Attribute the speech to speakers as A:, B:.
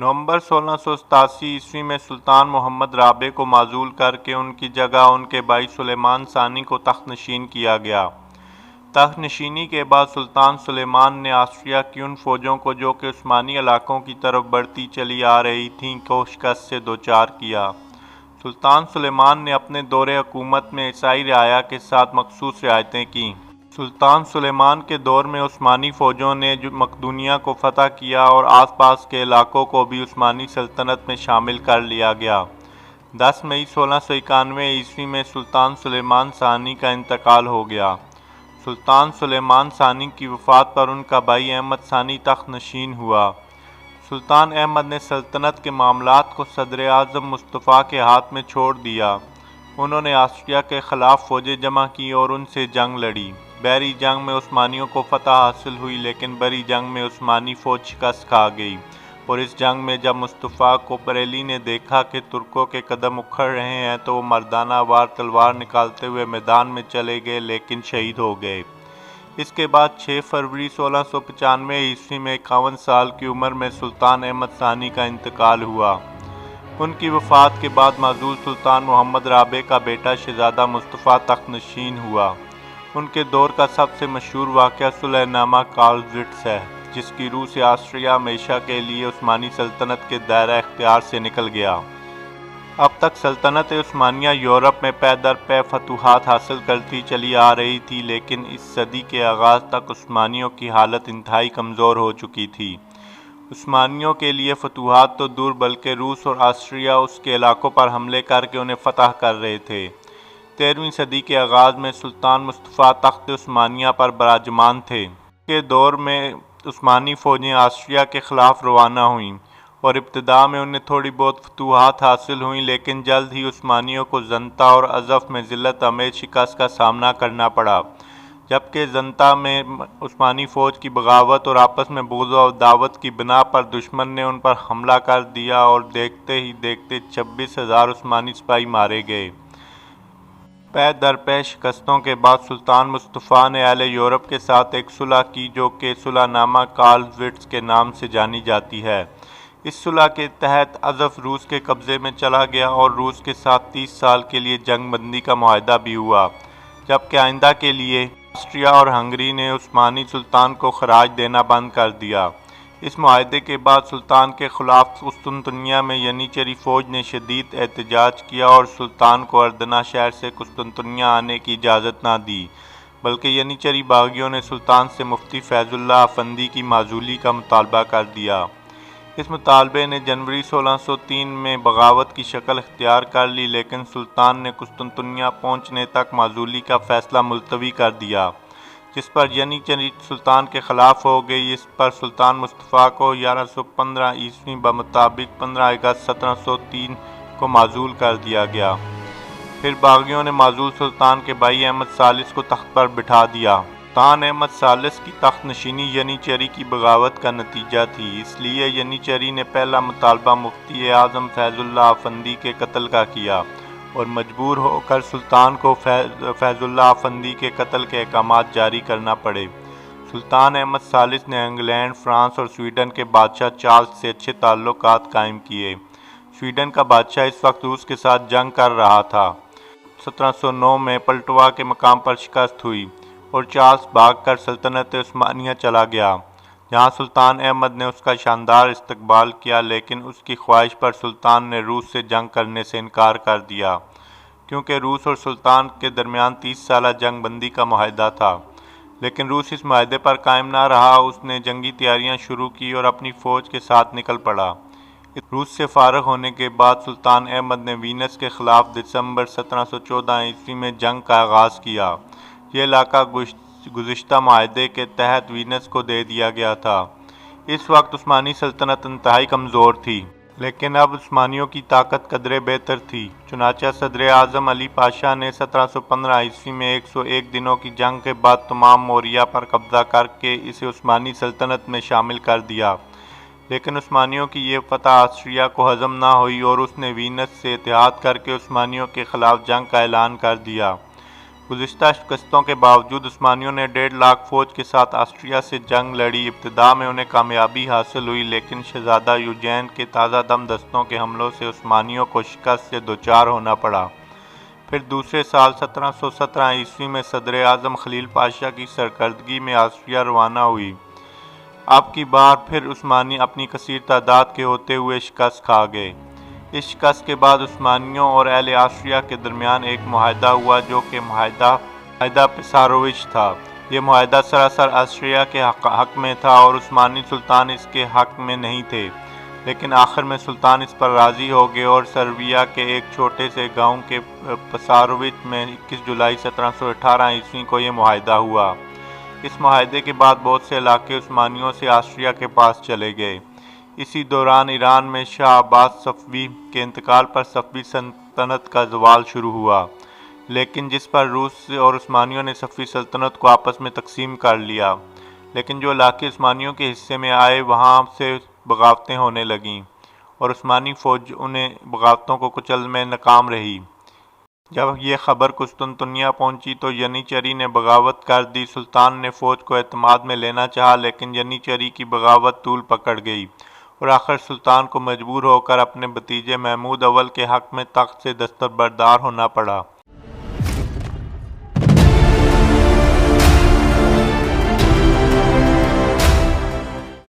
A: نومبر 1687 میں سلطان محمد رابع کو معزول کر کے ان کی جگہ ان کے بھائی سلیمان ثانی کو تخت نشین کیا گیا۔ تخت نشینی کے بعد سلطان سلیمان نے آسٹریا کی ان فوجوں کو جو کہ عثمانی علاقوں کی طرف بڑھتی چلی آ رہی تھیں کو شکست سے دوچار کیا۔ سلطان سلیمان نے اپنے دور حکومت میں عیسائی رعایا کے ساتھ مخصوص رعایتیں کیں۔ سلطان سلیمان کے دور میں عثمانی فوجوں نے مقدونیہ کو فتح کیا اور آس پاس کے علاقوں کو بھی عثمانی سلطنت میں شامل کر لیا گیا۔ 10 مئی 1691 میں سلطان سلیمان ثانی کا انتقال ہو گیا۔ سلطان سلیمان ثانی کی وفات پر ان کا بھائی احمد ثانی تخت نشین ہوا۔ سلطان احمد نے سلطنت کے معاملات کو صدر اعظم مصطفیٰ کے ہاتھ میں چھوڑ دیا۔ انہوں نے آسٹریا کے خلاف فوجیں جمع کی اور ان سے جنگ لڑی۔ بحری جنگ میں عثمانیوں کو فتح حاصل ہوئی لیکن بری جنگ میں عثمانی فوج شکست کھا گئی، اور اس جنگ میں جب مصطفیٰ کو بریلی نے دیکھا کہ ترکوں کے قدم اکھڑ رہے ہیں تو وہ مردانہ وار تلوار نکالتے ہوئے میدان میں چلے گئے لیکن شہید ہو گئے۔ اس کے بعد 6 فروری 1695 میں 51 سال کی عمر میں سلطان احمد ثانی کا انتقال ہوا۔ ان کی وفات کے بعد معزول سلطان محمد رابع کا بیٹا شہزادہ مصطفیٰ تخت نشین ہوا۔ ان کے دور کا سب سے مشہور واقعہ صلح نامہ کارلسٹریٹ ہے، جس کی روح سے آسٹریا ہمیشہ کے لیے عثمانی سلطنت کے دائرہ اختیار سے نکل گیا۔ اب تک سلطنت عثمانیہ یورپ میں پے در پے فتوحات حاصل کرتی چلی آ رہی تھی، لیکن اس صدی کے آغاز تک عثمانیوں کی حالت انتہائی کمزور ہو چکی تھی۔ عثمانیوں کے لیے فتوحات تو دور بلکہ روس اور آسٹریا اس کے علاقوں پر حملے کر کے انہیں فتح کر رہے تھے۔ 13ویں صدی کے آغاز میں سلطان مصطفیٰ تخت عثمانیہ پر براجمان تھے۔ کے دور میں عثمانی فوجیں آسٹریا کے خلاف روانہ ہوئیں اور ابتدا میں انہیں تھوڑی بہت فتوحات حاصل ہوئیں، لیکن جلد ہی عثمانیوں کو زنتا اور عزف میں ذلت آمیز شکست کا سامنا کرنا پڑا، جبکہ زنتا میں عثمانی فوج کی بغاوت اور آپس میں بغض و عداوت کی بنا پر دشمن نے ان پر حملہ کر دیا اور دیکھتے ہی دیکھتے 26,000 عثمانی سپاہی مارے گئے۔ پے در پے شکستوں کے بعد سلطان مصطفیٰ نے اہل یورپ کے ساتھ ایک صلح کی جو کہ صلح نامہ کارلسٹریٹ کے نام سے جانی جاتی ہے۔ اس صلح کے تحت عزف روس کے قبضے میں چلا گیا اور روس کے ساتھ 30 سال کے لیے جنگ بندی کا معاہدہ بھی ہوا، جبکہ آئندہ کے لیے آسٹریا اور ہنگری نے عثمانی سلطان کو خراج دینا بند کر دیا۔ اس معاہدے کے بعد سلطان کے خلاف قسطنطنیہ میں ینیچری فوج نے شدید احتجاج کیا اور سلطان کو اردنا شہر سے قسطنطنیہ آنے کی اجازت نہ دی، بلکہ ینیچری باغیوں نے سلطان سے مفتی فیض اللہ افندی کی معزولی کا مطالبہ کر دیا۔ اس مطالبے نے جنوری 1603 میں بغاوت کی شکل اختیار کر لی، لیکن سلطان نے قسطنطنیہ پہنچنے تک معزولی کا فیصلہ ملتوی کر دیا، جس پر ینیچری سلطان کے خلاف ہو گئی۔ اس پر سلطان مصطفیٰ کو 1115 بمطابق 15 اگست 1703 کو معزول کر دیا گیا۔ پھر باغیوں نے معزول سلطان کے بھائی احمد ثالث کو تخت پر بٹھا دیا۔ سلطان احمد ثالث کی تخت نشینی ینیچری کی بغاوت کا نتیجہ تھی، اس لیے ینیچری نے پہلا مطالبہ مفتی اعظم فیض اللہ افندی کے قتل کا کیا اور مجبور ہو کر سلطان کو فیض اللہ افندی کے قتل کے احکامات جاری کرنا پڑے۔ سلطان احمد ثالث نے انگلینڈ، فرانس اور سویڈن کے بادشاہ چارلس سے اچھے تعلقات قائم کیے۔ سویڈن کا بادشاہ اس وقت روس کے ساتھ جنگ کر رہا تھا۔ 1709 میں پلٹوا کے مقام پر شکست ہوئی اور چارلس بھاگ کر سلطنت عثمانیہ چلا گیا، جہاں سلطان احمد نے اس کا شاندار استقبال کیا، لیکن اس کی خواہش پر سلطان نے روس سے جنگ کرنے سے انکار کر دیا، کیونکہ روس اور سلطان کے درمیان 30 سالہ جنگ بندی کا معاہدہ تھا۔ لیکن روس اس معاہدے پر قائم نہ رہا، اس نے جنگی تیاریاں شروع کی اور اپنی فوج کے ساتھ نکل پڑا۔ روس سے فارغ ہونے کے بعد سلطان احمد نے وینس کے خلاف دسمبر 1714 میں جنگ کا آغاز کیا۔ یہ علاقہ گزشتہ معاہدے کے تحت وینس کو دے دیا گیا تھا۔ اس وقت عثمانی سلطنت انتہائی کمزور تھی، لیکن اب عثمانیوں کی طاقت قدرے بہتر تھی، چنانچہ صدر اعظم علی پاشا نے 1715 میں 101 دنوں کی جنگ کے بعد تمام موریہ پر قبضہ کر کے اسے عثمانی سلطنت میں شامل کر دیا، لیکن عثمانیوں کی یہ فتح آسٹریا کو ہضم نہ ہوئی اور اس نے وینس سے اتحاد کر کے عثمانیوں کے خلاف جنگ کا اعلان کر دیا۔ گزشتہ شکستوں کے باوجود عثمانیوں نے 1.5 لاکھ فوج کے ساتھ آسٹریا سے جنگ لڑی۔ ابتدا میں انہیں کامیابی حاصل ہوئی، لیکن شہزادہ یوجین کے تازہ دم دستوں کے حملوں سے عثمانیوں کو شکست سے دوچار ہونا پڑا۔ پھر دوسرے سال 1717 عیسوی میں صدر اعظم خلیل پاشا کی سرکردگی میں آسٹریا روانہ ہوئی۔ اب کی بار پھر عثمانی اپنی کثیر تعداد کے ہوتے ہوئے شکست کھا گئے۔ اس شکست کے بعد عثمانیوں اور اہل آسٹریا کے درمیان ایک معاہدہ ہوا جو کہ معاہدہ پسارویچ تھا۔ یہ معاہدہ سراسر آسٹریا کے حق میں تھا اور عثمانی سلطان اس کے حق میں نہیں تھے، لیکن آخر میں سلطان اس پر راضی ہو گئے اور سربیا کے ایک چھوٹے سے گاؤں کے پسارویچ میں 21 جولائی 1718 عیسوی کو یہ معاہدہ ہوا۔ اس معاہدے کے بعد بہت سے علاقے عثمانیوں سے آسٹریا کے پاس چلے گئے۔ اسی دوران ایران میں شاہ عباس صفوی کے انتقال پر صفوی سلطنت کا زوال شروع ہوا، لیکن جس پر روس اور عثمانیوں نے صفوی سلطنت کو آپس میں تقسیم کر لیا، لیکن جو علاقے عثمانیوں کے حصے میں آئے وہاں سے بغاوتیں ہونے لگیں اور عثمانی فوج انہیں بغاوتوں کو کچلنے میں ناکام رہی۔ جب یہ خبر قسطنطنیہ پہنچی تو ینیچری نے بغاوت کر دی۔ سلطان نے فوج کو اعتماد میں لینا چاہا، لیکن ینیچری کی بغاوت طول پکڑ گئی اور آخر سلطان کو مجبور ہو کر اپنے بھتیجے محمود اول کے حق میں تخت سے دستبردار ہونا پڑا۔